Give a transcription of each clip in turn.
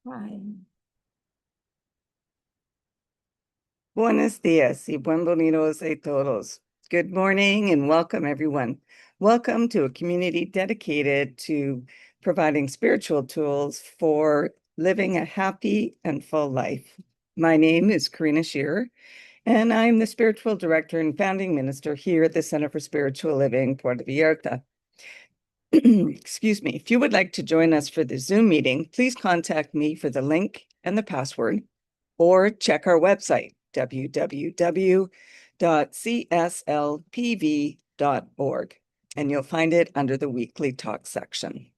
Hi. Buenos días y bienvenidos a todos. Good morning and welcome, everyone. Welcome to a community dedicated to providing spiritual tools for living a happy and full life. My name is Karina Shearer, and I'm the spiritual director and founding minister here at the Center for Spiritual Living Puerto Vallarta. Excuse me. If you would like to join us for the Zoom meeting, please contact me for the link and the password, or check our website, www.cslpv.org, and you'll find it under the weekly talk section.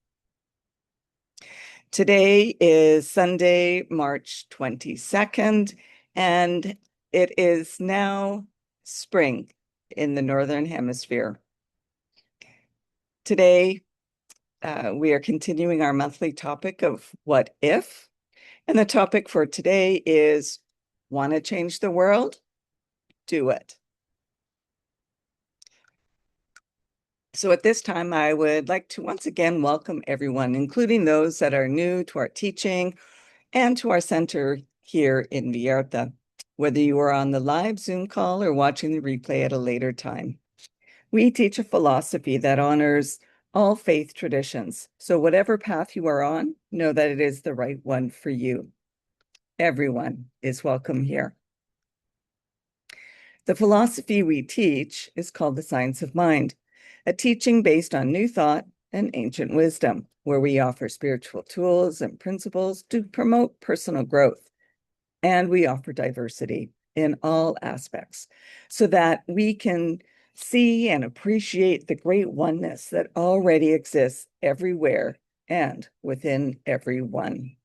Today is Sunday, March 22nd, and it is now spring in the Northern Hemisphere. Today, we are continuing our monthly topic of what if, and the topic for today is want to change the world? Do it. So at this time, I would like to once again welcome everyone, including those that are new to our teaching and to our center here in Vallarta, whether you are on the live Zoom call or watching the replay at a later time. We teach a philosophy that honors all faith traditions. So whatever path you are on, know that it is the right one for you. Everyone is welcome here. The philosophy we teach is called the Science of Mind, a teaching based on new thought and ancient wisdom, where we offer spiritual tools and principles to promote personal growth. And we offer diversity in all aspects so that we can see and appreciate the great oneness that already exists everywhere and within everyone.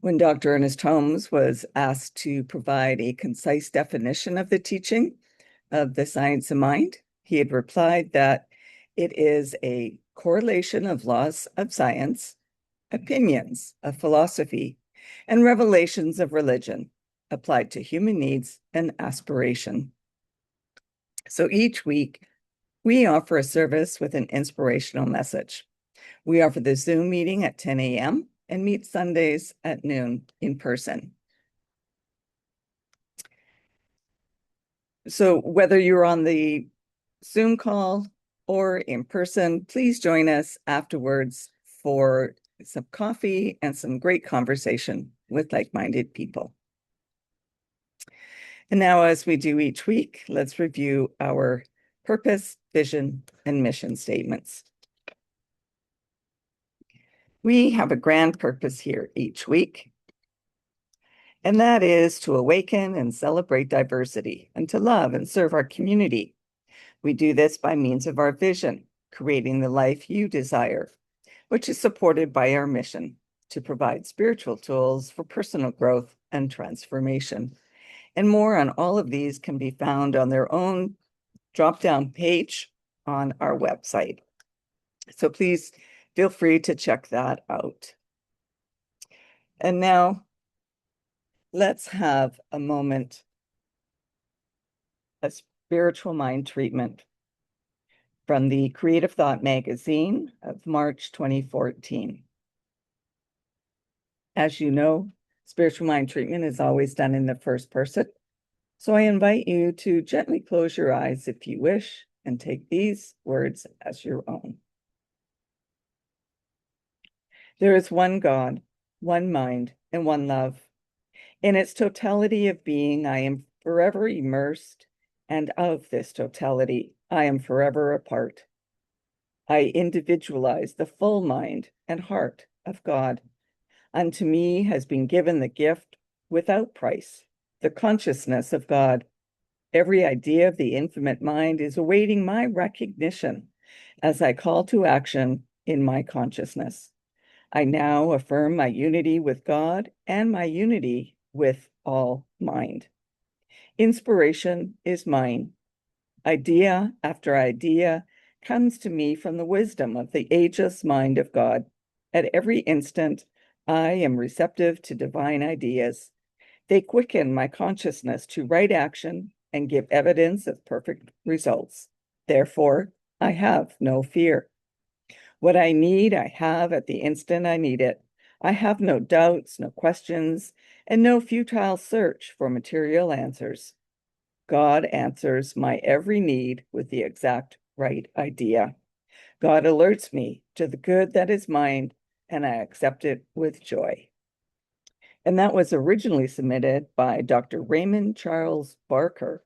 When Dr. Ernest Holmes was asked to provide a concise definition of the teaching of the science of mind, he had replied that it is a correlation of laws of science, opinions of philosophy, and revelations of religion applied to human needs and aspiration. So each week, we offer a service with an inspirational message. We offer the Zoom meeting at 10 a.m. and meet Sundays at noon in person. So whether you're on the Zoom call or in person, please join us afterwards for some coffee and some great conversation with like-minded people. And now, as we do each week, let's review our purpose, vision, and mission statements. We have a grand purpose here each week, and that is to awaken and celebrate diversity and to love and serve our community. We do this by means of our vision, creating the life you desire, which is supported by our mission to provide spiritual tools for personal growth and transformation. And more on all of these can be found on their own drop-down page on our website. So please feel free to check that out. And now let's have a moment, a spiritual mind treatment from the Creative Thought magazine of March 2014. As you know, spiritual mind treatment is always done in the first person. So I invite you to gently close your eyes if you wish and take these words as your own. There is one God, one mind, and one love. In its totality of being, I am forever immersed, and of this totality, I am forever a part. I individualize the full mind and heart of God. Unto me has been given the gift without price, the consciousness of God. Every idea of the infinite mind is awaiting my recognition as I call to action in my consciousness. I now affirm my unity with God and my unity with all mind. Inspiration is mine. Idea after idea comes to me from the wisdom of the ageless mind of God. At every instant, I am receptive to divine ideas. They quicken my consciousness to right action and give evidence of perfect results. Therefore, I have no fear. What I need, I have at the instant I need it. I have no doubts, no questions, and no futile search for material answers. God answers my every need with the exact right idea. God alerts me to the good that is mine, and I accept it with joy. And that was originally submitted by Dr. Raymond Charles Barker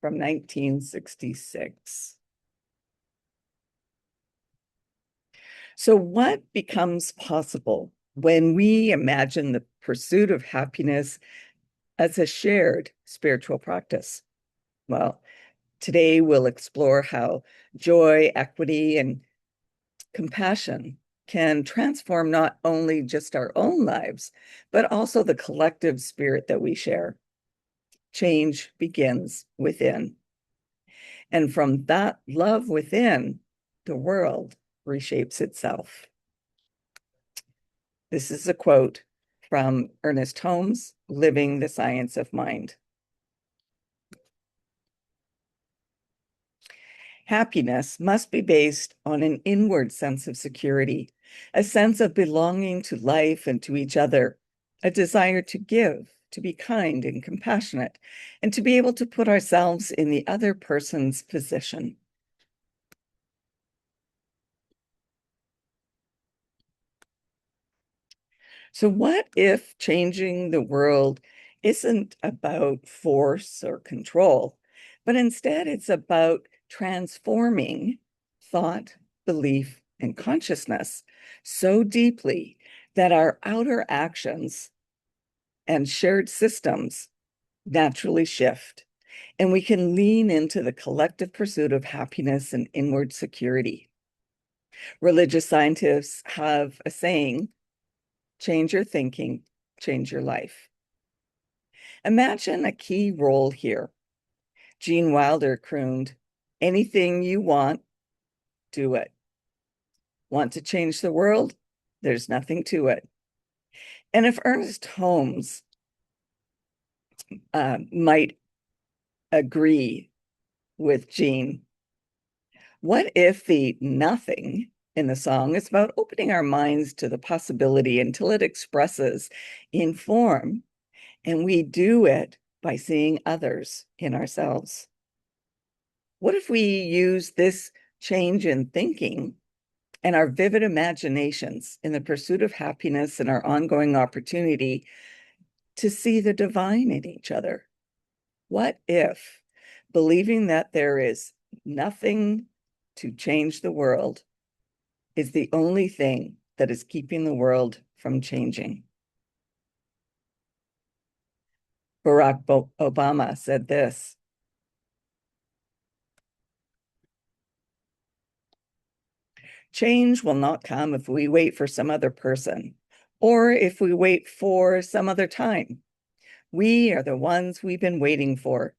from 1966. So, what becomes possible when we imagine the pursuit of happiness as a shared spiritual practice? Well, today we'll explore how joy, equity, and compassion can transform not only just our own lives, but also the collective spirit that we share. Change begins within. And from that love within, the world reshapes itself. This is a quote from Ernest Holmes, Living the Science of Mind. Happiness must be based on an inward sense of security, a sense of belonging to life and to each other, a desire to give, to be kind and compassionate, and to be able to put ourselves in the other person's position. So, what if changing the world isn't about force or control, but instead it's about transforming thought, belief, and consciousness so deeply that our outer actions and shared systems naturally shift, and we can lean into the collective pursuit of happiness and inward security? Religious scientists have a saying: change your thinking, change your life. Imagine a key role here. Gene Wilder crooned, "Anything you want, do it. Want to change the world? There's nothing to it." And if Ernest Holmes might agree with Gene, what if the nothing in the song is about opening our minds to the possibility until it expresses in form, and we do it by seeing others in ourselves? What if we use this change in thinking and our vivid imaginations in the pursuit of happiness and our ongoing opportunity to see the divine in each other? What if believing that there is nothing to change the world is the only thing that is keeping the world from changing? Barack Obama said this: change will not come if we wait for some other person or if we wait for some other time. We are the ones we've been waiting for.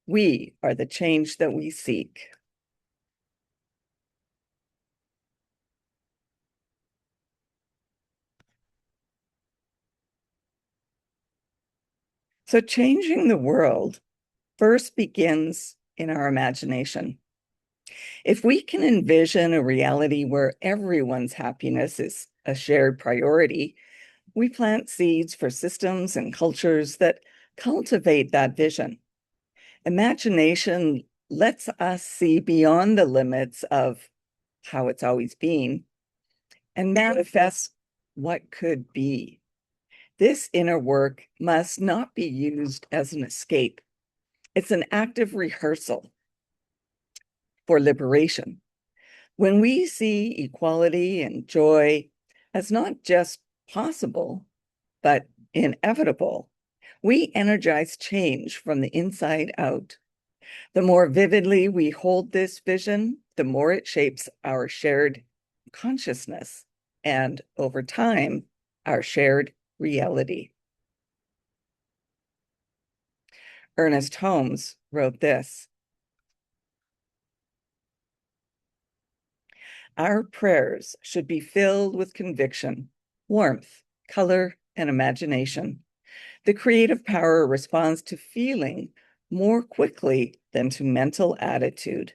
We are the change that we seek. So changing the world first begins in our imagination. If we can envision a reality where everyone's happiness is a shared priority, we plant seeds for systems and cultures that cultivate that vision. Imagination lets us see beyond the limits of how it's always been and manifest what could be. This inner work must not be used as an escape. It's an active rehearsal for liberation. When we see equality and joy as not just possible, but inevitable, we energize change from the inside out. The more vividly we hold this vision, the more it shapes our shared consciousness and, over time, our shared reality. Ernest Holmes wrote this: our prayers should be filled with conviction, warmth, color, and imagination. The creative power responds to feeling more quickly than to mental attitude.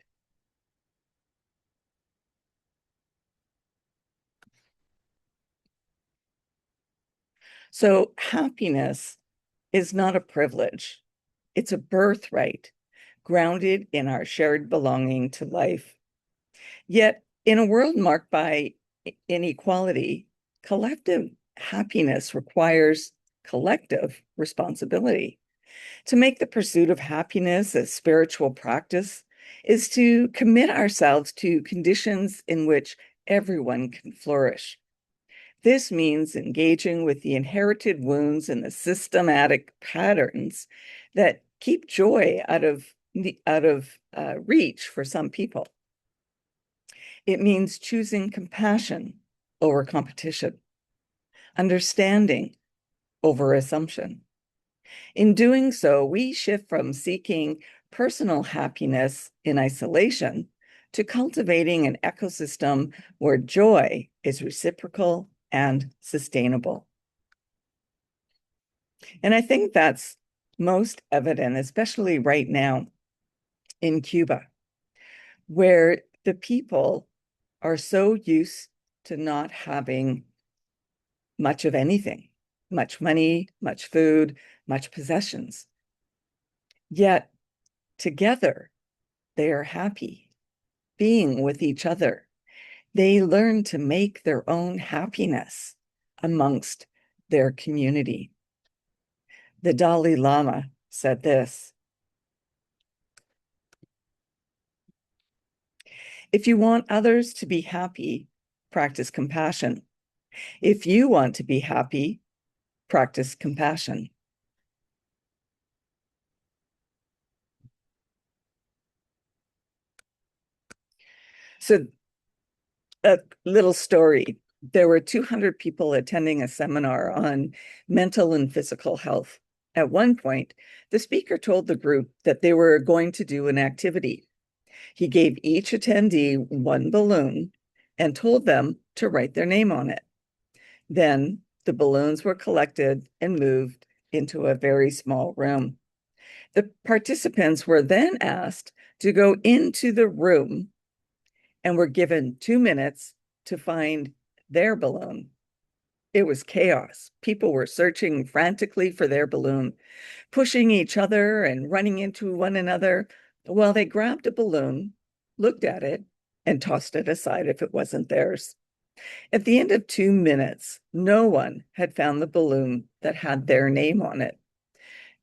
So happiness is not a privilege. It's a birthright grounded in our shared belonging to life. Yet, in a world marked by inequality, collective happiness requires collective responsibility. To make the pursuit of happiness a spiritual practice is to commit ourselves to conditions in which everyone can flourish. This means engaging with the inherited wounds and the systematic patterns that keep joy out of reach for some people. It means choosing compassion over competition, understanding over assumption. In doing so, we shift from seeking personal happiness in isolation to cultivating an ecosystem where joy is reciprocal and sustainable. And I think that's most evident, especially right now in Cuba, where the people are so used to not having much of anything, much money, much food, much possessions. Yet together, they are happy being with each other. They learn to make their own happiness amongst their community. The Dalai Lama said this: if you want others to be happy, practice compassion. If you want to be happy, practice compassion. So, a little story. There were 200 people attending a seminar on mental and physical health. At one point, the speaker told the group that they were going to do an activity. He gave each attendee one balloon and told them to write their name on it. Then the balloons were collected and moved into a very small room. The participants were then asked to go into the room and were given 2 minutes to find their balloon. It was chaos. People were searching frantically for their balloon, pushing each other and running into one another while they grabbed a balloon, looked at it, and tossed it aside if it wasn't theirs. At the end of 2 minutes, no one had found the balloon that had their name on it.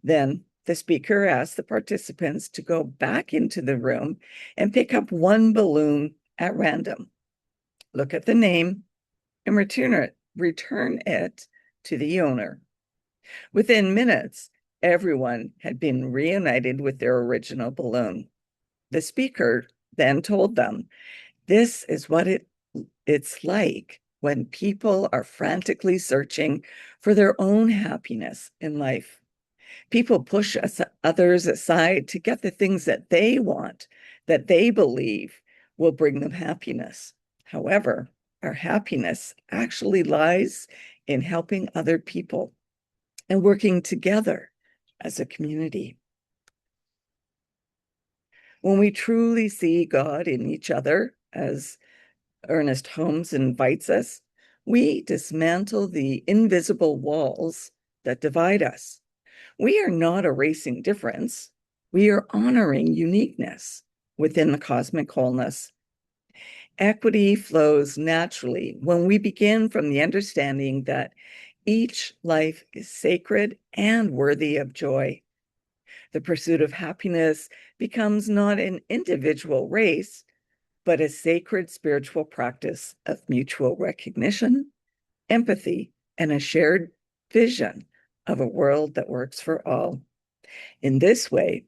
Then the speaker asked the participants to go back into the room and pick up one balloon at random, look at the name, and return it to the owner. Within minutes, everyone had been reunited with their original balloon. The speaker then told them, this is what it's like when people are frantically searching for their own happiness in life. People push others aside to get the things that they want, that they believe will bring them happiness. However, our happiness actually lies in helping other people and working together as a community. When we truly see God in each other, as Ernest Holmes invites us, we dismantle the invisible walls that divide us. We are not erasing difference. We are honoring uniqueness within the cosmic wholeness. Equity flows naturally when we begin from the understanding that each life is sacred and worthy of joy. The pursuit of happiness becomes not an individual race, but a sacred spiritual practice of mutual recognition, empathy, and a shared vision of a world that works for all. In this way,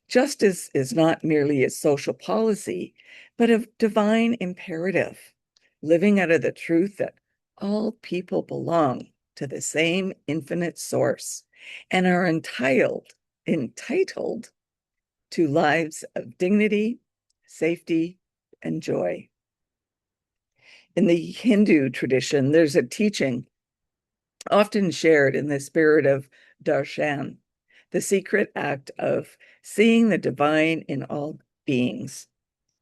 justice is not merely a social policy, but a divine imperative, living out of the truth that all people belong to the same infinite source and are entitled to lives of dignity, safety, and joy. In the Hindu tradition, there's a teaching often shared in the spirit of darshan, the secret act of seeing the divine in all beings.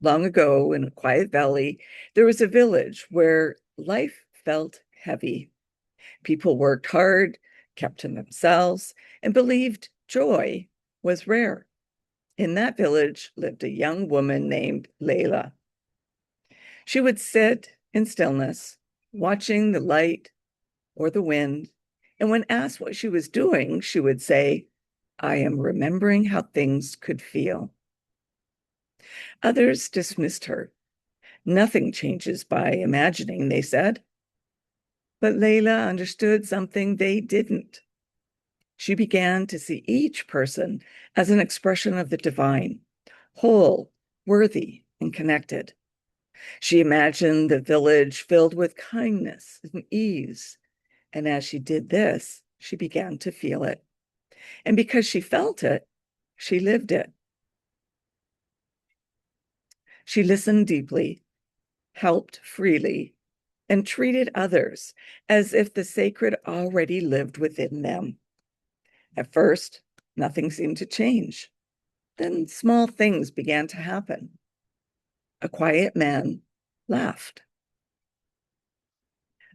Long ago, in a quiet valley, there was a village where life felt heavy. People worked hard, kept to themselves, and believed joy was rare. In that village lived a young woman named Layla. She would sit in stillness, watching the light or the wind, and when asked what she was doing, she would say, "I am remembering how things could feel." Others dismissed her. "Nothing changes by imagining," they said. But Layla understood something they didn't. She began to see each person as an expression of the divine, whole, worthy, and connected. She imagined the village filled with kindness and ease. And as she did this, she began to feel it. And because she felt it, she lived it. She listened deeply, helped freely, and treated others as if the sacred already lived within them. At first, nothing seemed to change. Then small things began to happen. A quiet man laughed.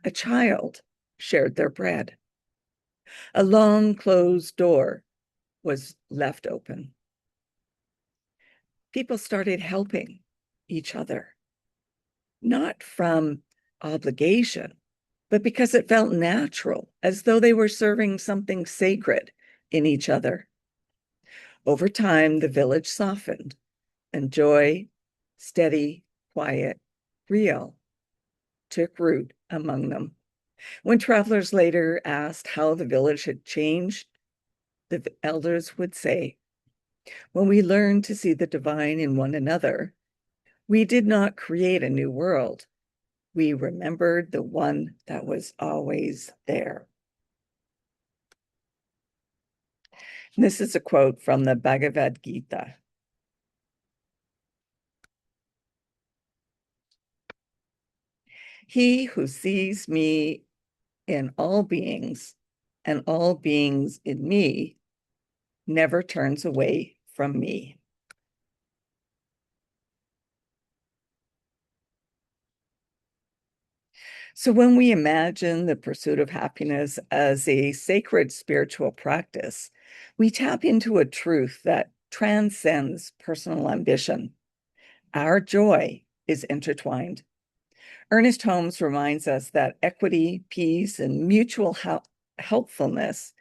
A child shared their bread. A long closed door was left open. People started helping each other, not from obligation, but because it felt natural, as though they were serving something sacred in each other. Over time, the village softened, and joy, steady, quiet, real, took root among them. When travelers later asked how the village had changed, the elders would say, "When we learned to see the divine in one another, we did not create a new world. We remembered the one that was always there." This is a quote from the Bhagavad Gita. "He who sees me in all beings and all beings in me never turns away from me." So when we imagine the pursuit of happiness as a sacred spiritual practice, we tap into a truth that transcends personal ambition. Our joy is intertwined. Ernest Holmes reminds us that equity, peace, and mutual helpfulness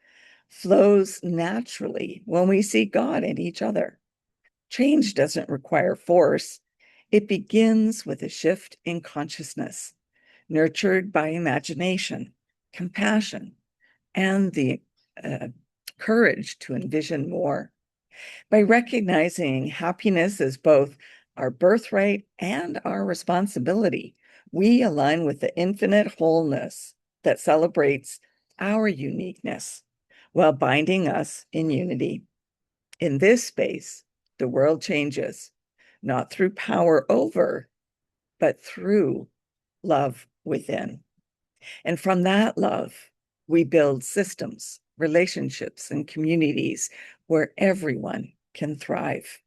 flows naturally when we see God in each other. Change doesn't require force. It begins with a shift in consciousness, nurtured by imagination, compassion, and the courage to envision more. By recognizing happiness as both our birthright and our responsibility, we align with the infinite wholeness that celebrates our uniqueness while binding us in unity. In this space, the world changes, not through power over, but through love within. And from that love, we build systems, relationships, and communities where everyone can thrive.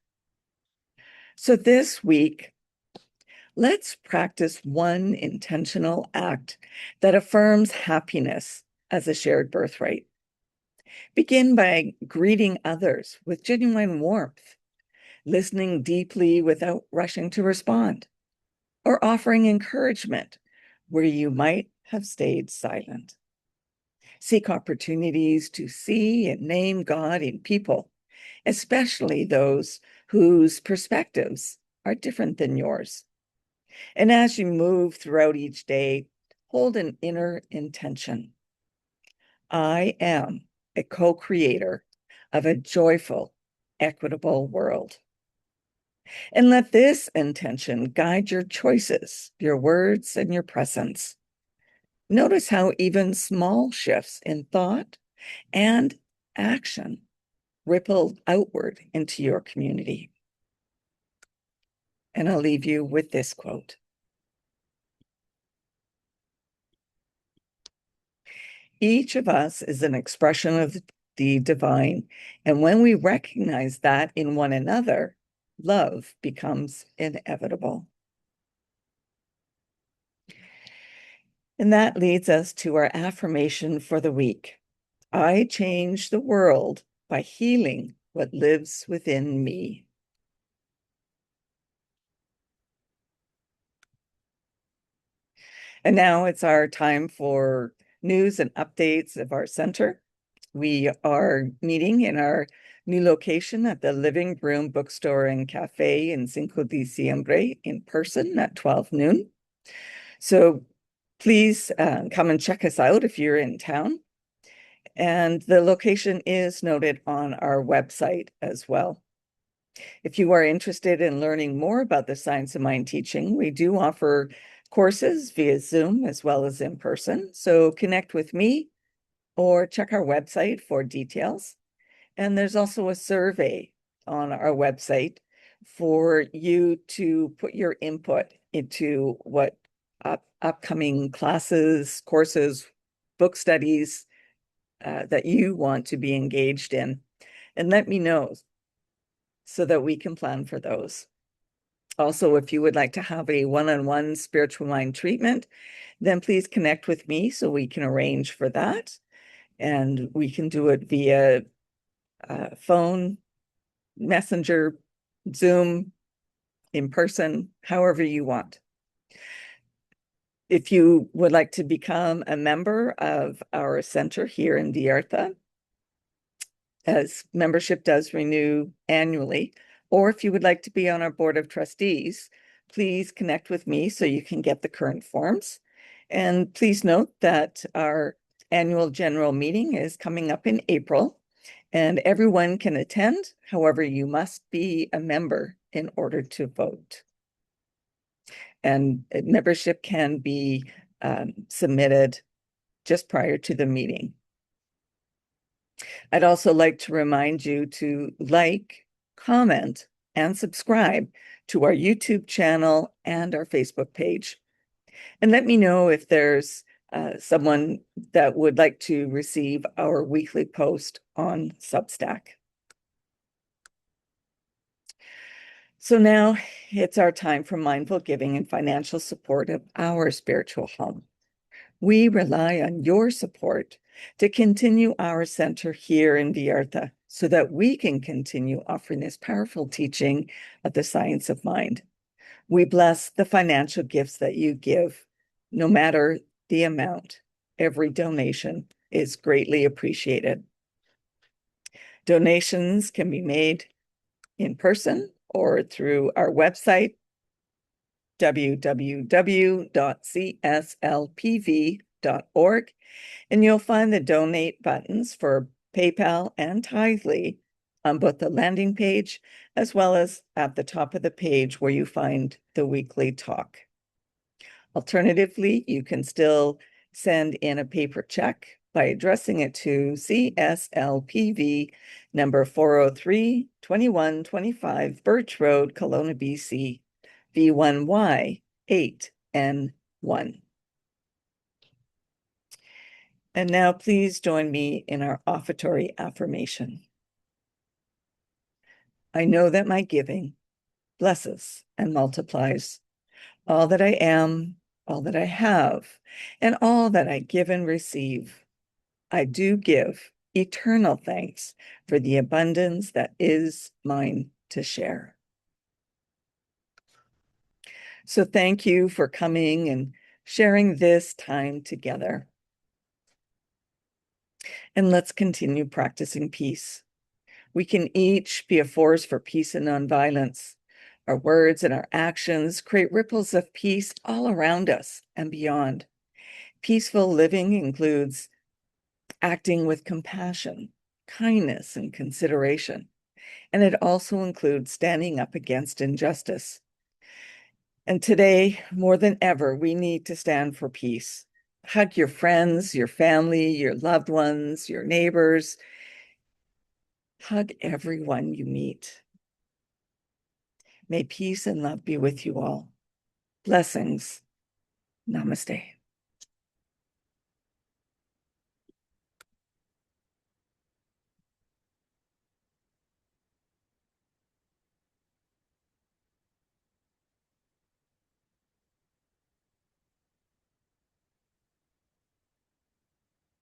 So this week, let's practice one intentional act that affirms happiness as a shared birthright. Begin by greeting others with genuine warmth, listening deeply without rushing to respond, or offering encouragement where you might have stayed silent. Seek opportunities to see and name God in people, especially those whose perspectives are different than yours. And as you move throughout each day, hold an inner intention. I am a co-creator of a joyful, equitable world. And let this intention guide your choices, your words, and your presence. Notice how even small shifts in thought and action ripple outward into your community. And I'll leave you with this quote. Each of us is an expression of the divine, and when we recognize that in one another, love becomes inevitable. And that leads us to our affirmation for the week. I change the world by healing what lives within me. And now it's our time for news and updates of our center. We are meeting in our new location at the Living Room Bookstore and Cafe in Cinco de Diciembre in person at 12 noon. So please come and check us out if you're in town. And the location is noted on our website as well. If you are interested in learning more about the Science of Mind teaching, we do offer courses via Zoom as well as in person. So connect with me or check our website for details. And there's also a survey on our website for you to put your input into what upcoming classes, courses, book studies that you want to be engaged in. And let me know so that we can plan for those. Also, if you would like to have a one-on-one spiritual mind treatment, then please connect with me so we can arrange for that. And we can do it via phone, messenger, Zoom, in person, however you want. If you would like to become a member of our center here in Vallarta, as membership does renew annually, or if you would like to be on our board of trustees, please connect with me so you can get the current forms. And please note that our annual general meeting is coming up in April, and everyone can attend. However, you must be a member in order to vote. And membership can be submitted just prior to the meeting. I'd also like to remind you to like, comment, and subscribe to our YouTube channel and our Facebook page. And let me know if there's someone that would like to receive our weekly post on Substack. So now it's our time for mindful giving and financial support of our spiritual home. We rely on your support to continue our center here in Vallarta so that we can continue offering this powerful teaching of the science of mind. We bless the financial gifts that you give, no matter the amount. Every donation is greatly appreciated. Donations can be made in person or through our website, www.cslpv.org, and you'll find the donate buttons for PayPal and Tithely on both the landing page as well as at the top of the page where you find the weekly talk. Alternatively, you can still send in a paper check by addressing it to CSLPV number 403 2125 Birch Road, Kelowna, BC, V1Y 8N1. And now please join me in our offertory affirmation. I know that my giving blesses and multiplies all that I am, all that I have, and all that I give and receive. I do give eternal thanks for the abundance that is mine to share. So thank you for coming and sharing this time together. And let's continue practicing peace. We can each be a force for peace and nonviolence. Our words and our actions create ripples of peace all around us and beyond. Peaceful living includes acting with compassion, kindness, and consideration. And it also includes standing up against injustice. And today, more than ever, we need to stand for peace. Hug your friends, your family, your loved ones, your neighbors. Hug everyone you meet. May peace and love be with you all. Blessings. Namaste.